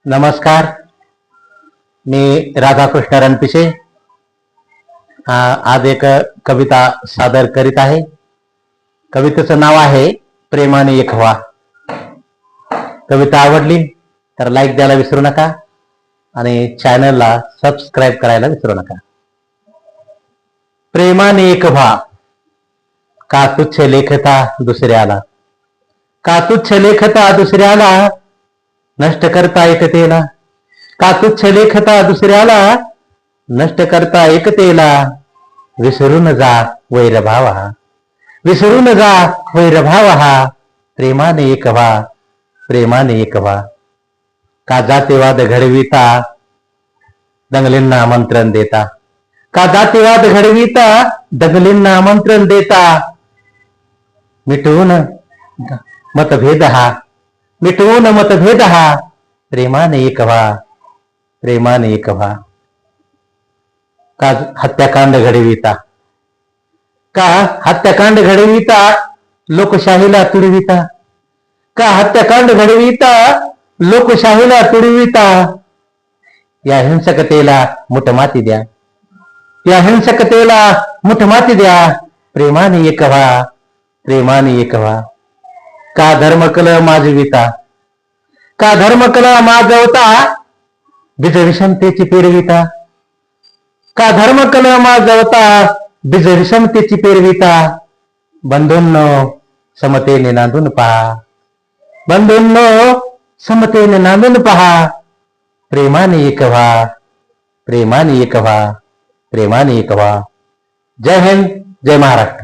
नमस्कार. मी राधाकृष्ण रणपिसे आज एक कविता सादर करीत आहे. कवितेचं नाव आहे प्रेमाने एक व्हा. कविता आवडली तर लाईक द्यायला विसरू नका आणि चॅनलला सबस्क्राईब करायला विसरू नका. प्रेमाने एक व्हा, का तुच्छ लेखता दुसऱ्याला, का तुच्छ लेखता दुसऱ्याला, नष्ट करता एकतेला, का तुच्छ लेखता दुसऱ्याला, नष्ट करता एकतेला. विसरून जा वैरभाव हा, विसरून जा वैरभाव हा. प्रेमाने एक व्हा, प्रेमाने एक व्हा. का जातीवाद घडविता दंगलींना आमंत्रण देता, का जातीवाद घडविता दंगलींना आमंत्रण देता. मिटवून मतभेद हा, मिटवून मतभेद हा. प्रेमाने एक व्हा, प्रेमाने एक व्हा. का हत्याकांड घडविता, का हत्याकांड घडविता लोकशाहीला तुडविता, का हत्याकांड घडविता लोकशाहीला तुडविता. या हिंसकतेला मुठमाती द्या, या हिंसकतेला मुठमाती द्या. प्रेमाने एक व्हा, प्रेमाने एक व्हा. का धर्मकल माजविता, का धर्मकला माजवता बीज विषमतेची पेरविता, का धर्मकला माजवता बीज विषमतेची पेरविता. बंधूंनो समतेने नांदून पहा, बंधूंनो समतेने नांदून पहा. प्रेमाने एक व्हा, प्रेमाने एक व्हा, प्रेमाने एक व्हा. जय हिंद, जय महाराष्ट्र.